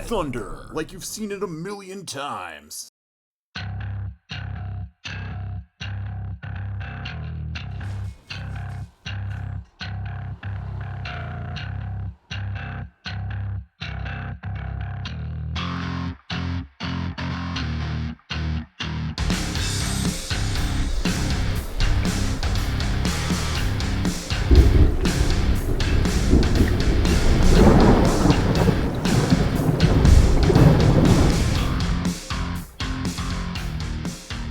Thunder, like you've seen it a million times.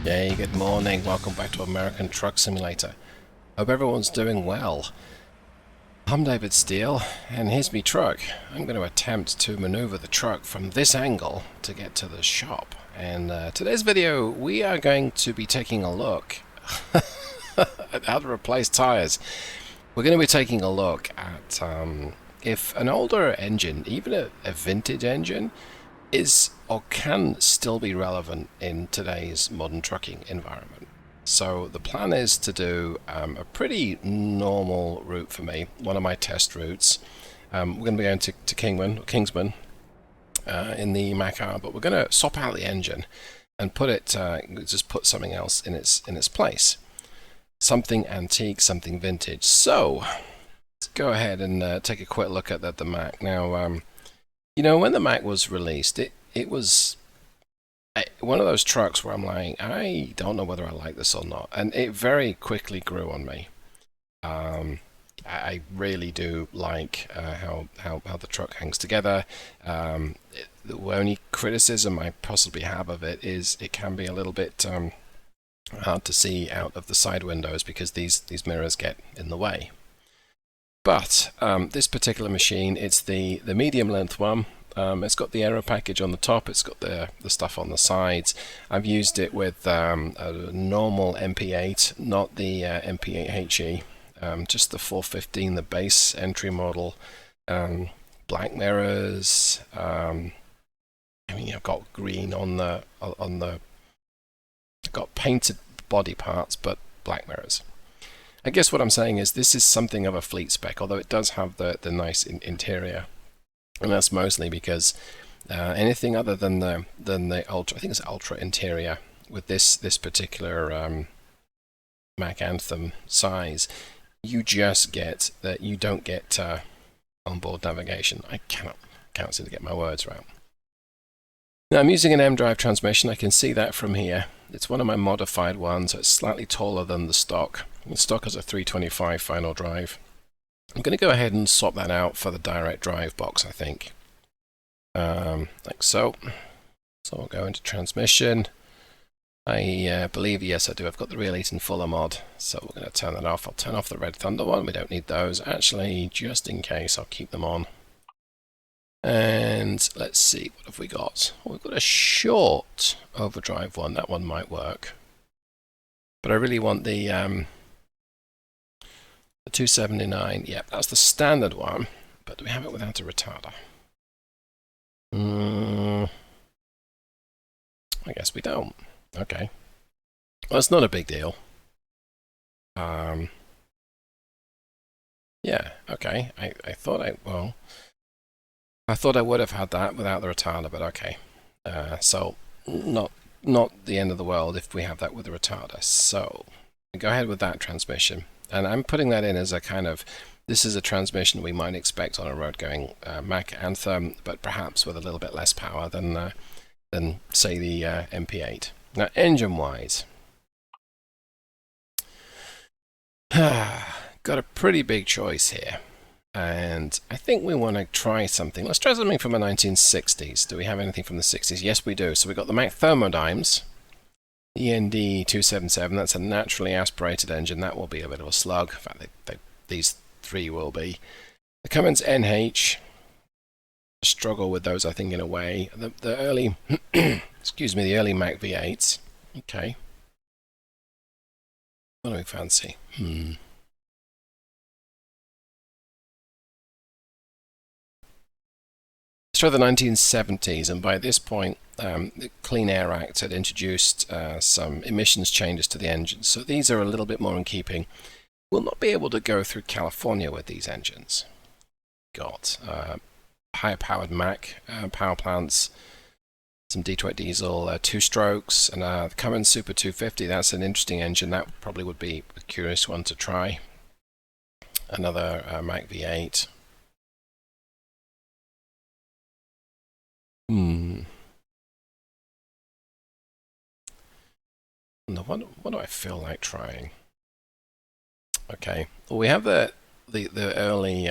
Hey, good morning. Welcome back to American Truck Simulator. Hope everyone's doing well. I'm David Steele, and here's me truck. I'm going to attempt to maneuver the truck from this angle to get to the shop. And today's video, we are going to be taking a look at how to replace tires. We're going to be taking a look at if an older engine, even a vintage engine, is or can still be relevant in today's modern trucking environment. So the plan is to do a pretty normal route for me, one of my test routes. We're going to be going to Kingsman in the Mack R, but we're going to swap out the engine and put it, just put something else in its place. Something antique, something vintage. So let's go ahead and take a quick look at the Mack. Now, you know, when the Mack was released, it was one of those trucks where I'm like, I don't know whether I like this or not, and it very quickly grew on me. I really do like how the truck hangs together. The only criticism I possibly have of it is it can be a little bit hard to see out of the side windows because these mirrors get in the way. But this particular machine, it's the medium length one. It's got the aero package on the top, it's got the stuff on the sides. I've used it with a normal MP8, not the MP8HE, just the 415, the base entry model. Black mirrors. I mean, I've got green on the I've got painted body parts, but black mirrors. I guess what I'm saying is this is something of a fleet spec, although it does have the nice interior, and that's mostly because anything other than the ultra, I think it's ultra interior with this particular Mack Anthem size, you just get that you don't get onboard navigation. I can't seem to get my words right. Now I'm using an mDRIVE transmission. I can see that from here. It's one of my modified ones. So it's slightly taller than the stock. The stock has a 325 final drive. I'm going to go ahead and swap that out for the direct drive box, I think. Like so. So we'll go into transmission. I believe, yes I do, I've got the Real 8 and Fuller mod, so we're going to turn that off. I'll turn off the Red Thunder one, we don't need those. Actually, just in case, I'll keep them on. And let's see, what have we got? Well, we've got a short overdrive one, that one might work. But I really want the 279, yep, that's the standard one, but do we have it without a retarder? I guess we don't. Okay. Well, it's not a big deal. Yeah, okay. I thought I would have had that without the retarder, but okay. So not the end of the world if we have that with the retarder. So go ahead with that transmission. And I'm putting that in as a kind of, this is a transmission we might expect on a road going Mack Anthem, but perhaps with a little bit less power than say the MP8. Now engine wise, got a pretty big choice here. And I think we want to try something. Let's try something from the 1960s. Do we have anything from the 60s? Yes, we do. So we've got the Mack Thermodymes. END277, that's a naturally aspirated engine. That will be a bit of a slug. In fact, these three will be. The Cummins NH, struggle with those, I think, in a way. The early, excuse me, the early Mack V8s. Okay. What do we fancy? Let's try the 1970s, and by this point, the Clean Air Act had introduced some emissions changes to the engines, so these are a little bit more in keeping. We'll not be able to go through California with these engines. Got higher powered Mack power plants, some Detroit diesel 2 strokes, and the Cummins Super 250. That's an interesting engine. That probably would be a curious one to try. Another Mack V8. No, what do I feel like trying? Okay, well, we have the early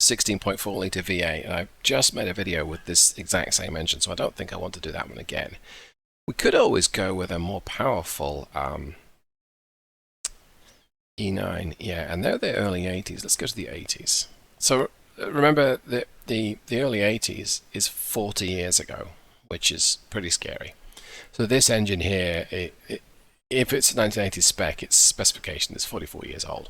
16.4 litre V8, and I've just made a video with this exact same engine, so I don't think I want to do that one again. We could always go with a more powerful E9, yeah, and they're the early 80s. Let's go to the 80s. So remember that the early 80s is 40 years ago, which is pretty scary. So this engine here, if it's a 1980s spec, its specification is 44 years old.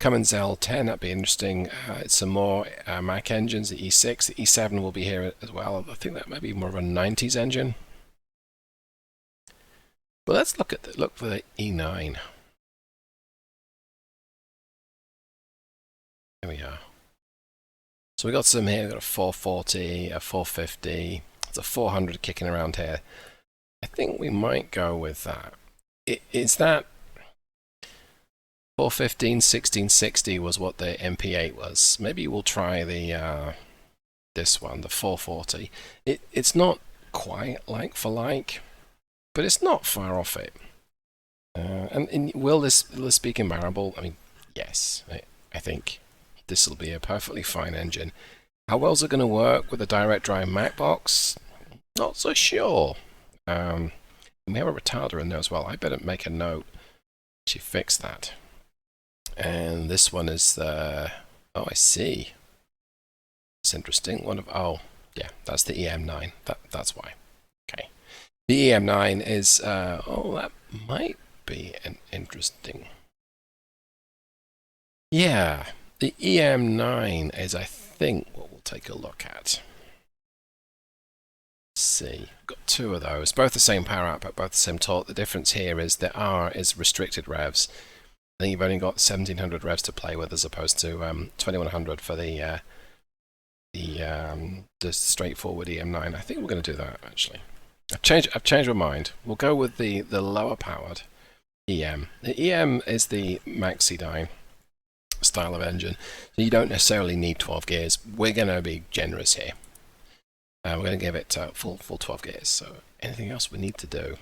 Cummins L10, that'd be interesting. It's some more Mack engines, the E6, the E7 will be here as well. I think that might be more of a 90s engine. But let's look for the E9. Here we are. So we got some here. We've got a 440, a 450. It's a 400 kicking around here. I think we might go with that. It's that 415 1660 was what the MP8 was. Maybe we'll try the this one, the 440. It's not quite like for like, but it's not far off it. And will this be comparable? I mean, yes. I think this will be a perfectly fine engine. How well is it going to work with a direct drive Mack box? Not so sure. We have a retarder in there as well. I better make a note to fix that. And this one is the... Oh, I see. It's interesting. Oh, yeah, that's the EM9. That's why. Okay. The EM9 is... oh, that might be an interesting... Yeah, the EM9 is, I think, what we'll take a look at. Let's see. We've got 2 of those. Both the same power output, both the same torque. The difference here is the R is restricted revs. I think you've only got 1700 revs to play with as opposed to 2100 for the straightforward EM9. I think we're going to do that, actually. I've changed my mind. We'll go with the lower powered EM. The EM is the Mack C9 style of engine. So you don't necessarily need 12 gears. We're going to be generous here. We're going to give it full 12 gears. So anything else we need to do?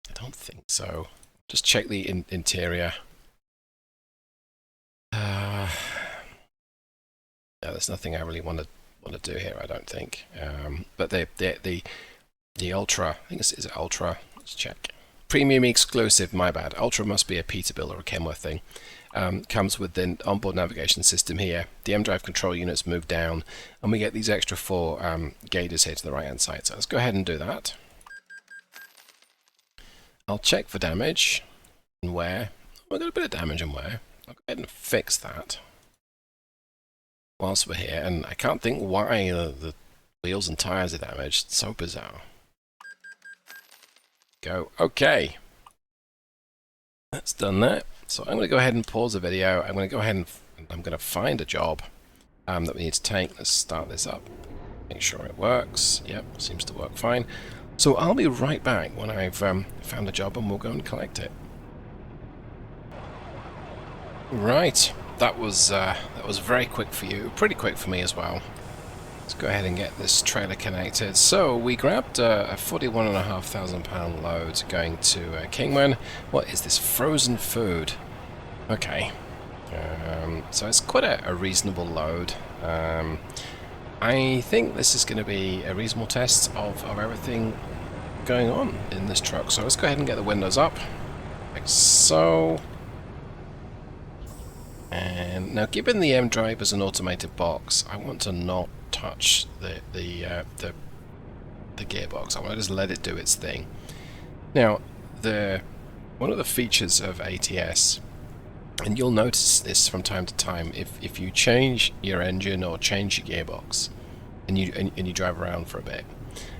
I don't think so. Just check the interior. Yeah, there's nothing I really want to do here, I don't think. But the Ultra, I think is it Ultra? Let's check. Premium exclusive, my bad. Ultra must be a Peterbilt or a Kenworth thing. Comes with the onboard navigation system here. The mDRIVE control units move down, and we get these extra 4 gauges here to the right hand side. So let's go ahead and do that. I'll check for damage and wear. We've got a bit of damage and wear. I'll go ahead and fix that whilst we're here. And I can't think why the wheels and tires are damaged. It's so bizarre. Go. Okay. That's done that. So I'm going to go ahead and pause the video. I'm going to go ahead and I'm going to find a job that we need to take. Let's start this up. Make sure it works. Yep, seems to work fine. So I'll be right back when I've found a job, and we'll go and collect it. Right, that was very quick for you, pretty quick for me as well. Let's go ahead and get this trailer connected. So we grabbed a 41,500 pound load going to Kingman. What is this? Frozen food. Okay. So it's quite a reasonable load. I think this is going to be a reasonable test of everything going on in this truck. So let's go ahead and get the windows up, like so. And now, given the mDRIVE is an automated box, I want to not touch the gearbox. I want to just let it do its thing. Now, one of the features of ATS, and you'll notice this from time to time, if you change your engine or change your gearbox, and you drive around for a bit,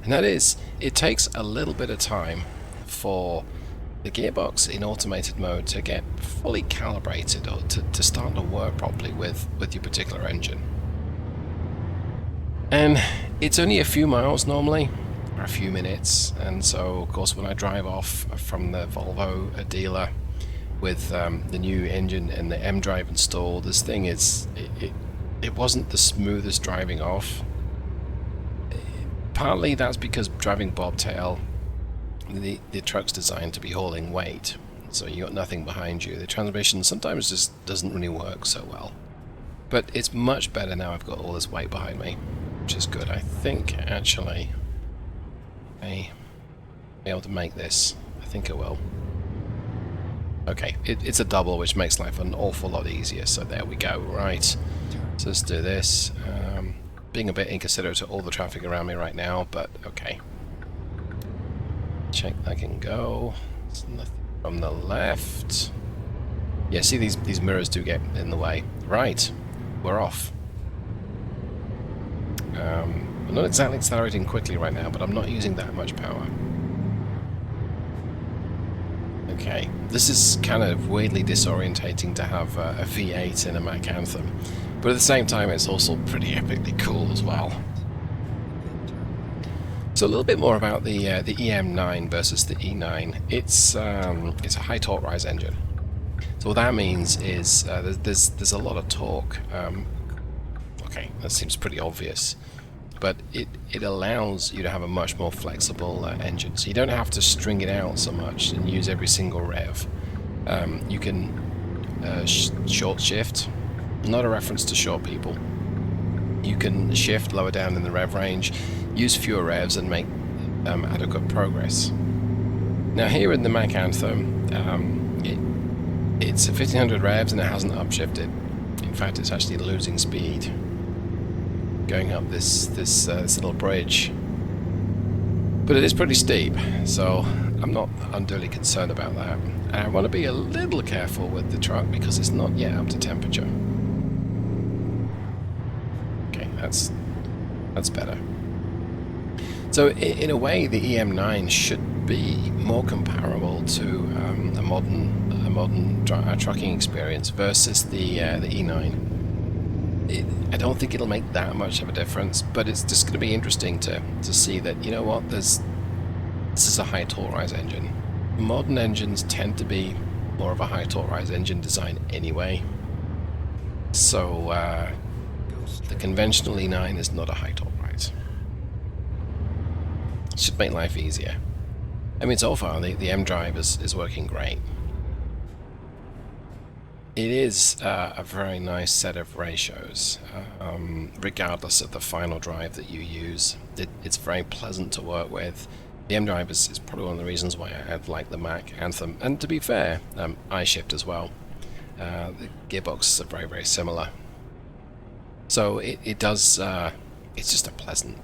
and that is, it takes a little bit of time for the gearbox in automated mode to get fully calibrated or to start to work properly with your particular engine. And it's only a few miles normally, or a few minutes, and so of course when I drive off from the Volvo dealer with the new engine and the mDRIVE installed, this thing is, it wasn't the smoothest driving off. Partly that's because driving bobtail, the truck's designed to be hauling weight, so you got nothing behind you. The transmission sometimes just doesn't really work so well. But it's much better now I've got all this weight behind me, which is good. I think actually I may be able to make this. I think I will. Okay, it's a double, which makes life an awful lot easier, so there we go. Right, so let's do this. Being a bit inconsiderate of all the traffic around me right now, but okay. Check that can go. There's nothing from the left. Yeah, see, these mirrors do get in the way. Right, we're off. I'm not exactly accelerating quickly right now, but I'm not using that much power. Okay, this is kind of weirdly disorientating to have a V8 in a Mack Anthem, but at the same time it's also pretty epically cool as well. So a little bit more about the EM9 versus the E9. It's a high torque rise engine. So what that means is there's a lot of torque. Okay, that seems pretty obvious, but it allows you to have a much more flexible engine. So you don't have to string it out so much and use every single rev. You can short shift, not a reference to short people. You can shift lower down in the rev range, use fewer revs and make adequate progress. Now here in the Mack Anthem, it's 1500 revs and it hasn't upshifted. In fact, it's actually losing speed going up this little bridge. But it is pretty steep, so I'm not unduly concerned about that. And I want to be a little careful with the truck because it's not yet up to temperature. Okay, that's better. So in a way, the EM9 should be more comparable to a modern trucking experience versus the E9. I don't think it'll make that much of a difference, but it's just going to be interesting to see that, you know what, this is a high torque rise engine. Modern engines tend to be more of a high torque rise engine design anyway, so the conventional E9 is not a high torque rise. It should make life easier. I mean, so far the mDRIVE is working great. It is a very nice set of ratios, regardless of the final drive that you use. It's very pleasant to work with. The mDRIVE is probably one of the reasons why I like the Mack Anthem, and to be fair, iShift as well. The gearboxes are very, very similar. So it does, it's just a pleasant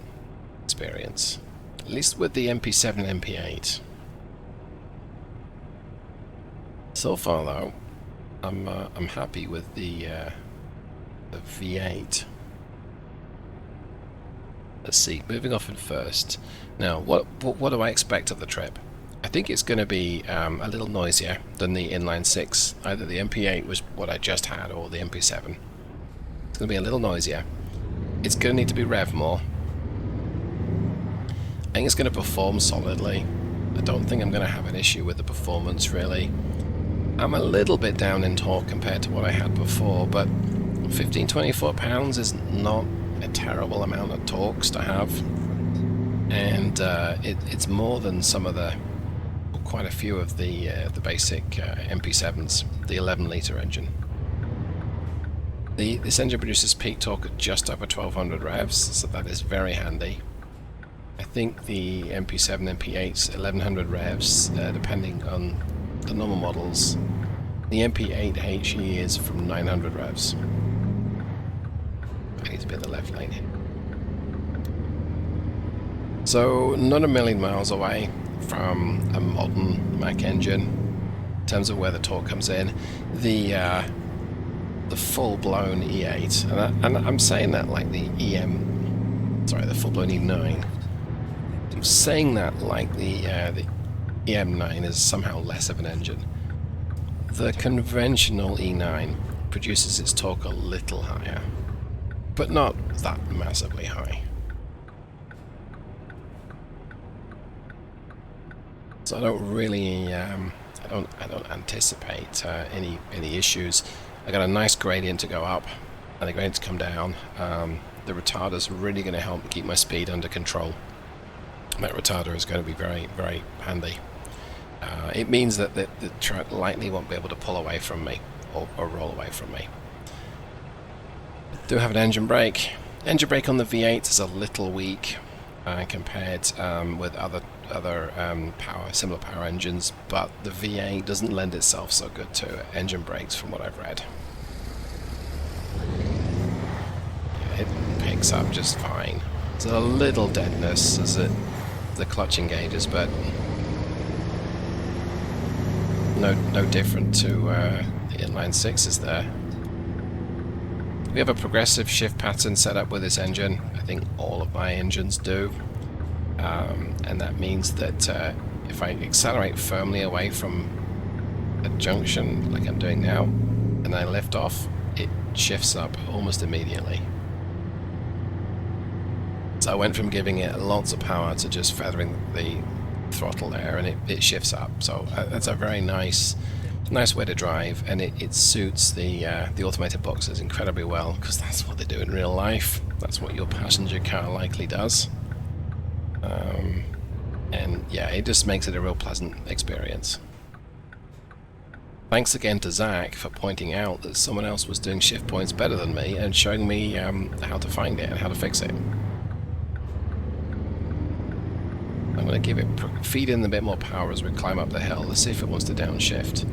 experience. At least with the MP7 and MP8. So far though, I'm happy with the V8. Let's see, moving off in first. Now, what do I expect of the trip? I think it's going to be a little noisier than the inline 6. Either the MP8 was what I just had, or the MP7. It's going to be a little noisier. It's going to need to be rev more. I think it's going to perform solidly. I don't think I'm going to have an issue with the performance, really. I'm a little bit down in torque compared to what I had before, but 15-20 foot-pounds is not a terrible amount of torques to have, and it's more than some of the, quite a few of the basic MP7s, the 11-litre engine. This engine produces peak torque at just over 1200 revs, so that is very handy. I think the MP7 MP8's 1100 revs, depending on the normal models. The MP8 HE is from 900 revs. I need to be in the left lane here. So, not a million miles away from a modern Mack engine in terms of where the torque comes in. The full-blown E8, and I'm saying that like the the full-blown E9. I'm saying that like the EM9 is somehow less of an engine. The conventional E9 produces its torque a little higher, but not that massively high. So I don't really, I don't anticipate any issues. I got a nice gradient to go up and a gradient to come down. The retarder's really going to help keep my speed under control. That retarder is going to be very, very handy. It means that the truck likely won't be able to pull away from me or roll away from me. Do have an engine brake. Engine brake on the V8 is a little weak compared with other similar power engines, but the V8 doesn't lend itself so good to engine brakes from what I've read. It picks up just fine. There's a little deadness as the clutch engages, but no different to the inline-6 is there. We have a progressive shift pattern set up with this engine. I think all of my engines do. And that means that if I accelerate firmly away from a junction, like I'm doing now, and I lift off, it shifts up almost immediately. So I went from giving it lots of power to just feathering the throttle there, and it shifts up. So that's a very nice way to drive, and it suits the automated boxes incredibly well, because that's what they do in real life. That's what your passenger car likely does. And yeah, it just makes it a real pleasant experience. Thanks again to Zach for pointing out that someone else was doing shift points better than me and showing me how to find it and how to fix it. I'm going to feed in a bit more power as we climb up the hill. Let's see if it wants to downshift.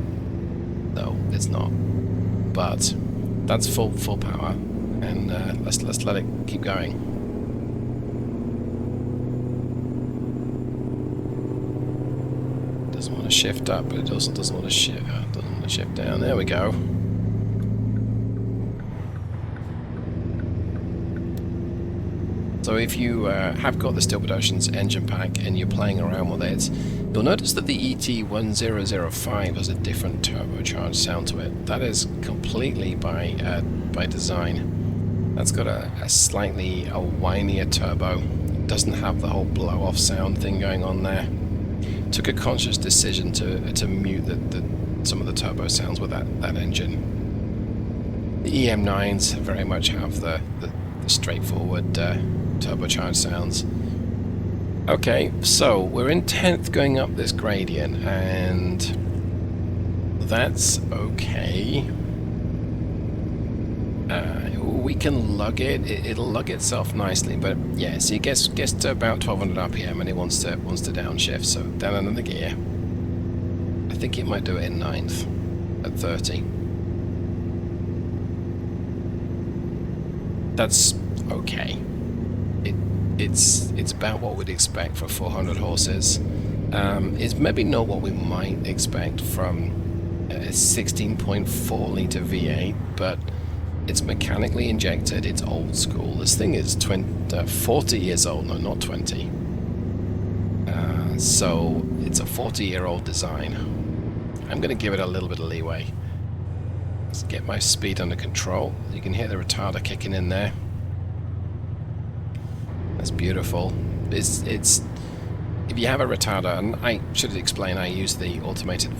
No, it's not. But that's full power, and let's let it keep going. Doesn't want to shift up, but it also doesn't want to shift down. There we go. So if you have got the Steel Productions engine pack and you're playing around with it, you'll notice that the ET1005 has a different turbocharged sound to it. That is completely by design. That's got a slightly whinier turbo. It doesn't have the whole blow-off sound thing going on there. Took a conscious decision to mute some of the turbo sounds with that engine. The EM9s very much have the straightforward turbocharged sounds. Okay, so we're in 10th going up this gradient, and that's okay. We can lug it. It'll lug itself nicely, but yeah, see, it gets to about 1200 RPM and it wants to downshift, so down another gear. I think it might do it in 9th at 30. That's okay. It's about what we'd expect for 400 horses. It's maybe not what we might expect from a 16.4 litre V8, but it's mechanically injected. It's old school. This thing is 40 years old. No, not 20. So it's a 40-year-old design. I'm going to give it a little bit of leeway. Let's get my speed under control. You can hear the retarder kicking in there. That's beautiful. It's if you have a retarder, and I should explain, I use the automated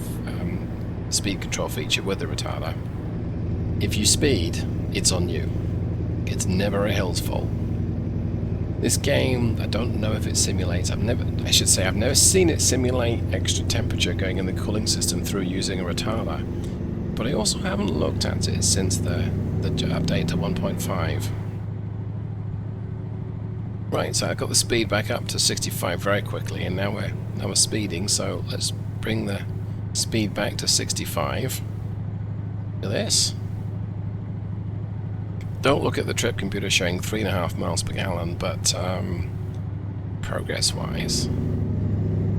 speed control feature with the retarder. If you speed, it's on you. It's never a hill's fault. This game, I don't know if it simulates. I've never seen it simulate extra temperature going in the cooling system through using a retarder. But I also haven't looked at it since the update to 1.5. Right, so I got the speed back up to 65 very quickly, and now we're speeding. So let's bring the speed back to 65. Look at this. Don't look at the trip computer showing 3.5 miles per gallon, but progress-wise,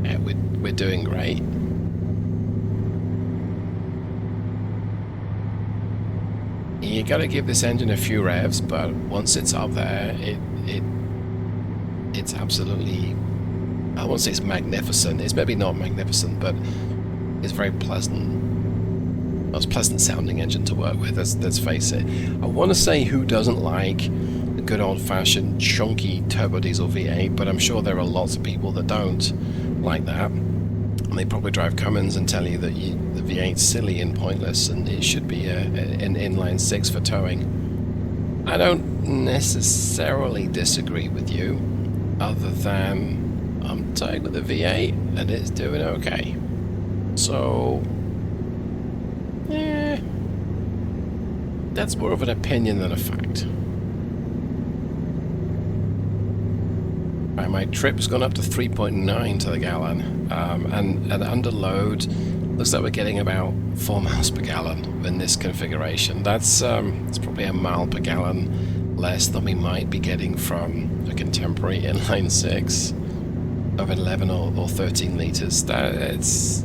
yeah, we're doing great. You got to give this engine a few revs, but once it's up there, it's absolutely, I won't say it's magnificent. It's maybe not magnificent, but it's very pleasant. It's a pleasant sounding engine to work with, let's face it. I want to say who doesn't like a good old-fashioned chunky turbo diesel V8, but I'm sure there are lots of people that don't like that. And they probably drive Cummins and tell you that the V8's silly and pointless and it should be an inline 6 for towing. I don't necessarily disagree with you, other than I'm towing with the V8 and it's doing okay. So, yeah, that's more of an opinion than a fact. Right, my trip's gone up to 3.9 to the gallon, and under load, looks like we're getting about 4 miles per gallon in this configuration. That's it's probably a mile per gallon less than we might be getting from a contemporary inline 6 of 11 or 13 liters. That's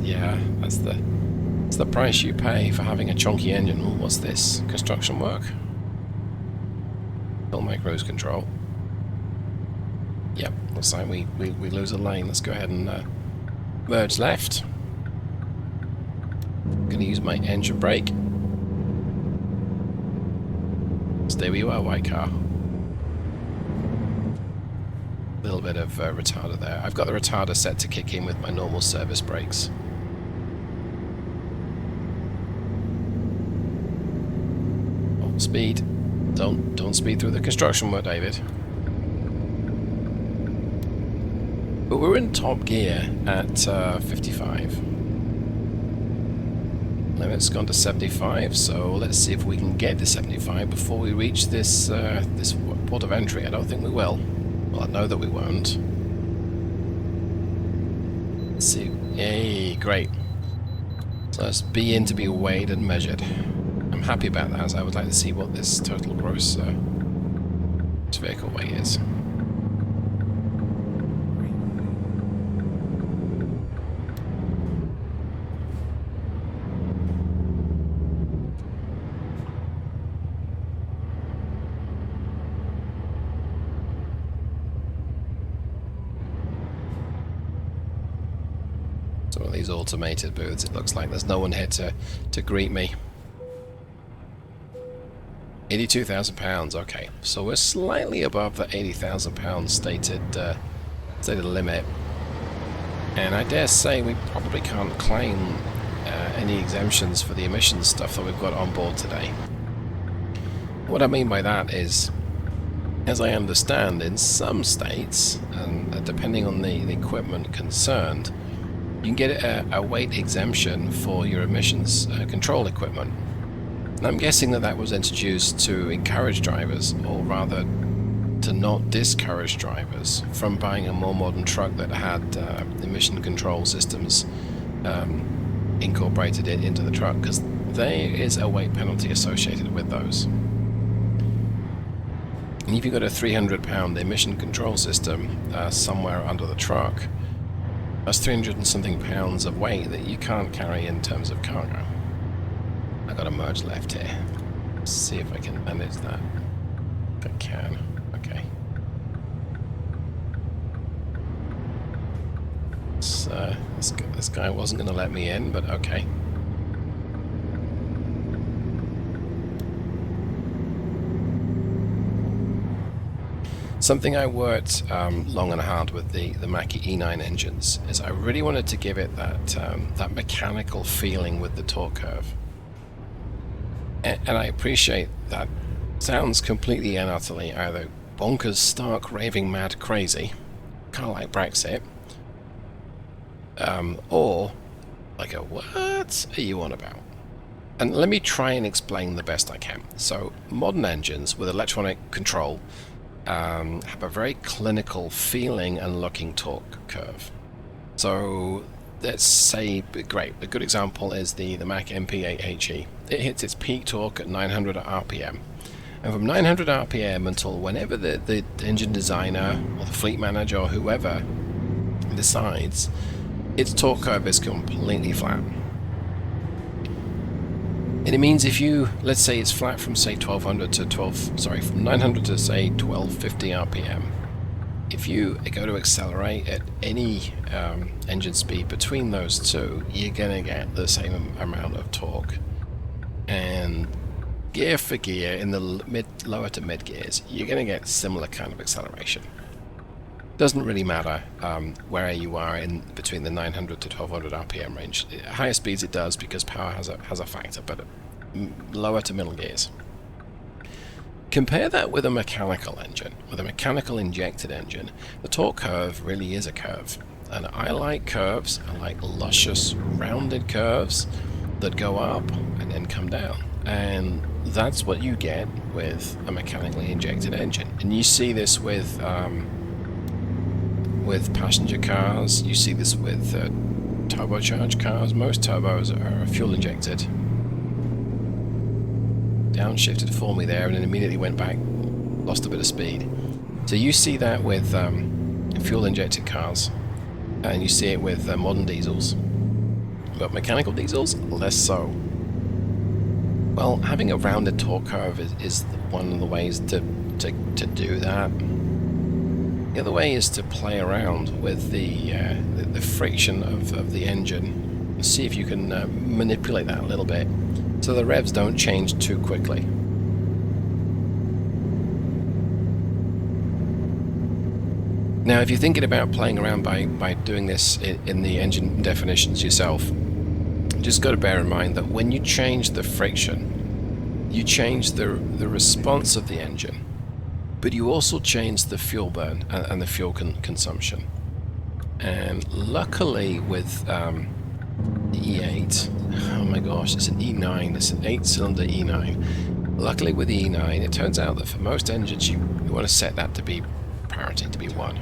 the price you pay for having a chunky engine. Ooh, what's this? Construction work? Still my cruise control. Yep, looks like we lose a lane. Let's go ahead and merge left. Gonna use my engine brake. Stay where you are, white car. A little bit of retarder there. I've got the retarder set to kick in with my normal service brakes. Oh, speed. Don't speed through the construction work, David. But we're in top gear at 55. Limit's gone to 75, so let's see if we can get to 75 before we reach this this port of entry. I don't think we will. Well, I know that we won't. Let's see. Yay, great. So let's be in to be weighed and measured. I'm happy about that, as I would like to see what this total gross vehicle weight is. Some of these automated booths, it looks like there's no one here to greet me. £82,000, okay. So we're slightly above the £80,000 stated limit. And I dare say we probably can't claim any exemptions for the emissions stuff that we've got on board today. What I mean by that is, as I understand, in some states, and depending on the equipment concerned, you can get a weight exemption for your emissions control equipment. And I'm guessing that was introduced to encourage drivers, or rather to not discourage drivers from buying a more modern truck that had emission control systems incorporated into the truck, because there is a weight penalty associated with those. And if you've got a 300-pound emission control system somewhere under the truck, that's 300 and something pounds of weight that you can't carry in terms of cargo. I gotta merge left here. Let's see if I can manage that. If I can. Okay. So this guy wasn't gonna let me in, but okay. Something I worked long and hard with the Mack E9 engines is I really wanted to give it that mechanical feeling with the torque curve. And I appreciate that sounds completely and utterly either bonkers, stark, raving mad crazy, kind of like Brexit, or like a what are you on about? And let me try and explain the best I can. So modern engines with electronic control have a very clinical feeling and looking torque curve. So let's say, great, a good example is the Mack MP8HE. It hits its peak torque at 900 RPM. And from 900 RPM until whenever the engine designer or the fleet manager or whoever decides, its torque curve is completely flat. And it means if you, let's say it's flat from say 1200 to from 900 to say 1250 RPM. If you go to accelerate at any engine speed between those two, you're gonna get the same amount of torque. And gear for gear in the lower to mid gears, you're gonna get similar kind of acceleration. Doesn't really matter where you are in between the 900 to 1200 RPM range. At higher speeds it does because power has a factor, but lower to middle gears. Compare that with a mechanical engine. With a mechanical injected engine, the torque curve really is a curve. And I like curves. I like luscious, rounded curves that go up and then come down. And that's what you get with a mechanically injected engine. And you see this with passenger cars. You see this with turbocharged cars. Most turbos are fuel injected. Downshifted for me there and then immediately went back, lost a bit of speed. So you see that with fuel injected cars, and you see it with modern diesels, but mechanical diesels less so. Well, having a rounded torque curve is one of the ways to do that. The other way is to play around with the friction of the engine and see if you can manipulate that a little bit so the revs don't change too quickly. Now, if you're thinking about playing around by doing this in the engine definitions yourself, just got to bear in mind that when you change the friction, you change the response of the engine, but you also change the fuel burn and the fuel consumption. And luckily with the E8, oh my gosh, it's an E9, it's an 8-cylinder E9. Luckily with the E9, it turns out that for most engines you want to set that to be parity, to be 1.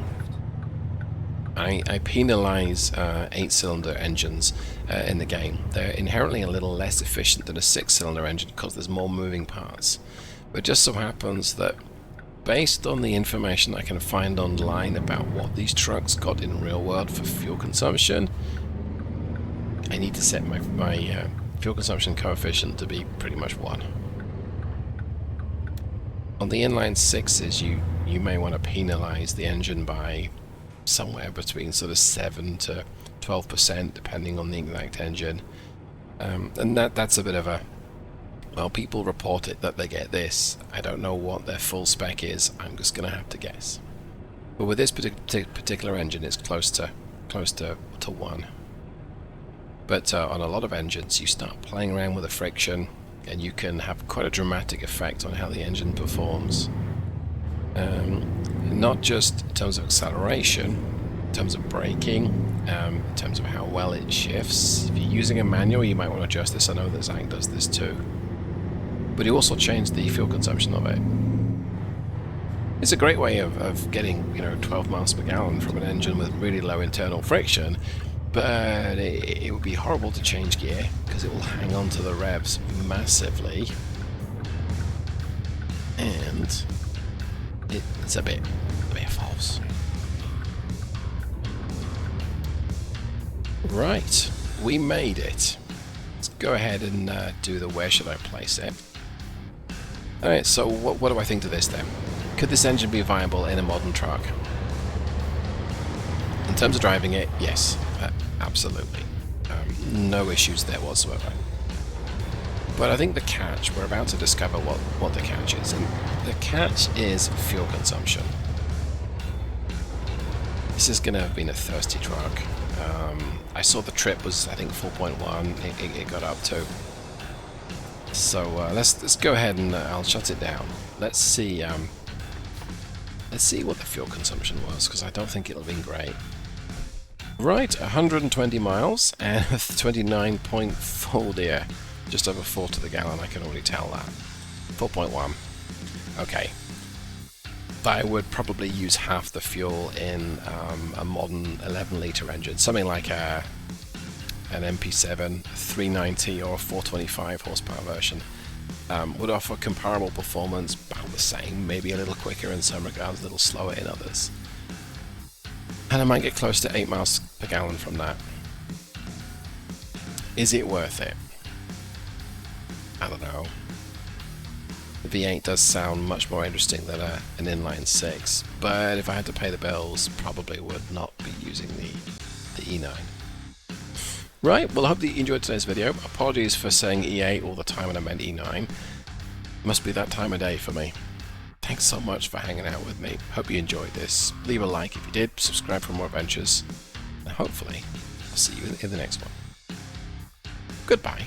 I penalize 8-cylinder engines in the game. They're inherently a little less efficient than a 6-cylinder engine because there's more moving parts. But it just so happens that based on the information I can find online about what these trucks got in real world for fuel consumption, I need to set my fuel consumption coefficient to be pretty much 1. On the inline 6s, you may want to penalize the engine by somewhere between sort of 7 to 12%, depending on the exact engine. And that's a bit of a, well, people report it that they get this. I don't know what their full spec is. I'm just going to have to guess. But with this particular engine, it's close to 1. But on a lot of engines, you start playing around with the friction, and you can have quite a dramatic effect on how the engine performs. Not just in terms of acceleration, in terms of braking, in terms of how well it shifts. If you're using a manual, you might want to adjust this. I know that Zach does this too. But you also change the fuel consumption of it. It's a great way of getting 12 miles per gallon from an engine with really low internal friction, but it would be horrible to change gear because it will hang on to the revs massively, and it's a bit false. Right, we made it. Let's go ahead and do the where should I place it. Alright, so what do I think to this then? Could this engine be viable in a modern truck? In terms of driving it, yes, absolutely. No issues there whatsoever. But I think the catch, we're about to discover what the catch is, and the catch is fuel consumption. This is going to have been a thirsty truck. I saw the trip was, I think, 4.1, it got up to. So let's go ahead and I'll shut it down. Let's see what the fuel consumption was, because I don't think it'll be great. Right, 120 miles and 29.4 dear. Just over 4 to the gallon, I can already tell that. 4.1. Okay. I would probably use half the fuel in a modern 11-litre engine. Something like an MP7, 390 or 425 horsepower version. Would offer comparable performance, about the same, maybe a little quicker in some regards, a little slower in others. And I might get close to 8 miles per gallon from that. Is it worth it? I don't know. The V8 does sound much more interesting than an inline 6, but if I had to pay the bills, probably would not be using the E9. Right, well I hope that you enjoyed today's video. Apologies for saying E8 all the time when I meant E9. Must be that time of day for me. Thanks so much for hanging out with me. Hope you enjoyed this. Leave a like if you did, subscribe for more adventures, and hopefully I'll see you in the next one. Goodbye.